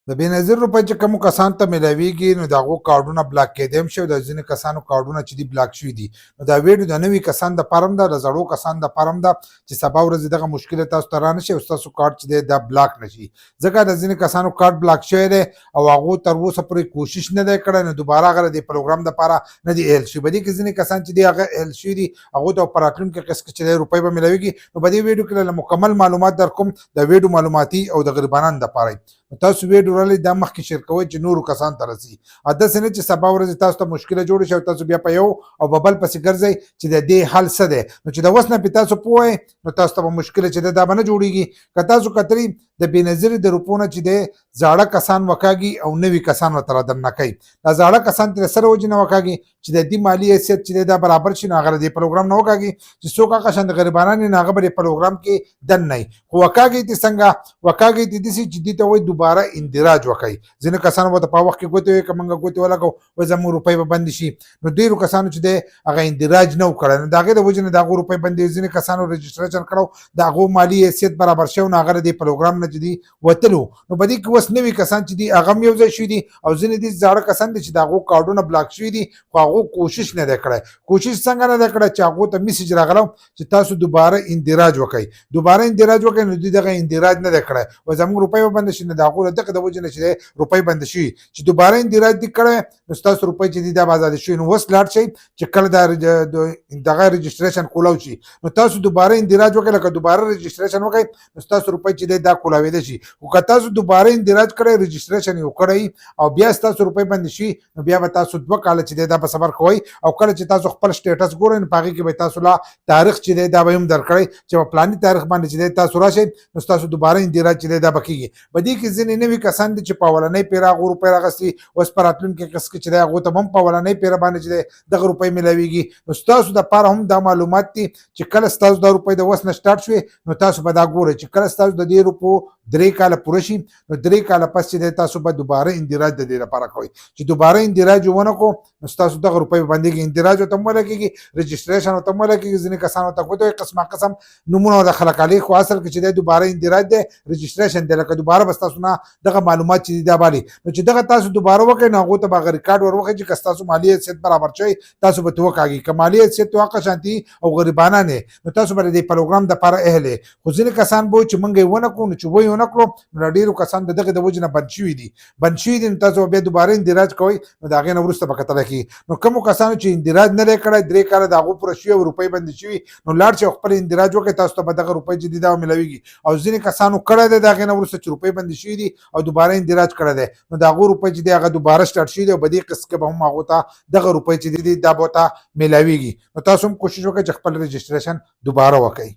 د بېنظیر روپۍ چې کومو کسانو ته میلاویږي نو د هغو کارډونه بلاک کېدی هم شي او د ځینې کسانو کارډونه چې دي بلاک شوي دي. نو دا ویډیو د نوي کسانو دپاره هم ده، د زړو کسانو دپاره هم ده چې سبا ورځې دغه مشکل تاسو ته رانشي او ستاسو کارډ چې دی دا بلاک نه شي. ځکه د ځینې کسانو کارډ بلاک شوی دی او هغو تر اوسه پورې کوشش نه دی کړی، نو دوباره هغه د دې پروګرام دپاره نه دی ایل شوي. په دې کې ځینې کسان چې دي هغه ایل شوي دي، هغو ته په راتلونکي قسط کې چې دی روپۍ به میلاویږي. نو په دې ویډیو کې له مکمل معلومات در کوم د ویډیو معلوماتي او د غریبانو دپاره. تاسو ویډیو رالې دا مخکې شیر کوئ چې نورو کسانو ته رسي. داسې نه چې سبا ورځې تاسو ته مشکله جوړه شي او تاسو بیا په یو او په بل پسې ګرځئ چې د دې حل څه دی. نو چې د اوس نه پې تاسو پوه نو تاسو ته به مشکله چې دی دا به نه جوړېږي. که تاسو کتلي د بېنظیرې د روپو نه چې دی زاړه کسان وکاږي او نوي کسان ورته رادننه کوي. دا زاړه کسان ترې سره وجې نه وکاږي چې د دې مالي حیثیت چې دی دا برابر شي، نو هغه د دې پروګرام نه وکاږي. چې څوک هغه شان د غریبانان وي نو هغه به دې پروګرام کې دننه وي. خو وکاږي دې څنګه؟ وکاږي دې داسې چې دې ته وایي دوباره اندراج وکړئ. ځینې کسانو به په وخت کې ګوتې ووایي که موږ ګوتې ولګوو وایي زموږ روپۍ به بندې شي. نو ډېرو کسانو چې دی هغه اندراج نه و کړی، نو د هغې د وجې نه د هغو روپۍ بندې. ځینې کسانو رجسټریشن کړی د هغو مالي حیثیت برابر شوی نو هغه د دې پروګرام نه چې دي وتلو. نو په دې کې اوس نوي کسان چې دي هغه هم یو ځای شوي دي او ځینې دي زاړه کسان دي چې د هغو کارډونه بلاک شوي دي خو هغو کوشش نه دی کړی. کوشش څنګه نه دی کړی چې هغو ته میسج راغلی چې تاسو دوباره اندراج وکړئ. دوباره اندراج وکړئ نو دوی دغه اندراج نه دی کړی، وایي زموږ روپۍ به بنده شي. نو د هغو د دغه د وجې نه چې دی روپۍ بنده شوي چې دوباره اندراج دې کړی نو ستاسو روپۍ چې دي دا به ازادې شوي. نو اوس لاړ شئ چې کله دغه رجسټریشن کولاو شي نو تاسو دوباره اندراج وکړئ. لکه دوباره رجسټریشن وکړئ نو ستاسو روپۍ چې دی دا کولاویدی شي. خو که تاسو دوباره اندراج کړئ، رجسټریشن یې وکړئ او بیا ستاسو روپۍ بندې شي، نو بیا به تاسو 2 کاله چې دی دا به صبر کوئ. او کله چې تاسو خپل سټیټس ګورئ نو په هغې کې به تاسو لا تاریخ چې دی دا به هم درکړئ چې په فلاني تاریخ باندې چې دی تاسو راشئ نو ستاسو دوباره اندراج چې دی دا به کېږي. په دې کې ځینې نوي کسان دي چې په اولنۍ پیره هغو روپۍ راغستي، اوس په راتلونکي قسط کې چې دی هغو ته هم په اولنۍ پیره باندې چې دی دغه روپۍ میلاویږي. نو ستاسو دپاره هم دا معلومات دي چې کله ستاسو دا روپۍ د اوس نه سټارټ شوې نو تاسو به دا ګورئ چې کله ستاسو د دې روپو 3 کاله پوره شي نو 3 کاله پس چې دی تاسو به دوباره اندراج د دې لپاره کوئ. چې دوباره اندراج ونه کړو نو ستاسو دغه روپۍ به بندېږي. اندراج ورته هم ولګېږي، رجسټریشن ورته هم ولګېږي. ځینې کسان ورته ګوتې وایي قسمه قسم نومونه ورته خلک علي، خو اصل کې چې دی دوباره اندراج دی، رجسټریشن دی. لکه دوباره به ستاسو نه دغه معلومات چې دي دا بالي. نو چې دغه تاسو دوباره وکړئ نو هغو ته به هغه ریکارډ ور وښیي چې که ستاسو مالي حیثیت برابر شوی تاسو به ترې وکاږي. که مالي حیثیت تو هغه شانتي او غریبانان یې نو تاسو به د دې پروګرام دپاره اهل یې. خو ځینې کسان به وایي چې موږ یې ونه کړو، نو چې وایي ونه کړو نو ډېرو کسان د دغې د وجې نه بند شوي دي. بند شوي دي نو تاسو بیا دوباره اندراج کوئ نو د هغې نه وروسته به کتلی کېږي. نو کومو کسانو چې اندراج نه دی کړی، 3 کاله د هغو پوره شوي او روپۍ بندې شوي نو لاړ شئ او خپل اندراج وکړئ، تاسو ته به دغه روپۍ چې دي دا میلاویږي. او ځینې کسانو کړی دی د هغې نه وروسته چې روپۍ بندې شوي دي او دوباره اندراج کړی دی نو د هغو روپۍ چې دي هغه دوباره سټارټ شوي دي او په دې قسط کې به هم هغو ته دغه روپۍ چې دي دا به ورته میلاویږي. نو تاسو هم کوشش وکړئ چې خپل رجسټریشن دوباره وکړئ.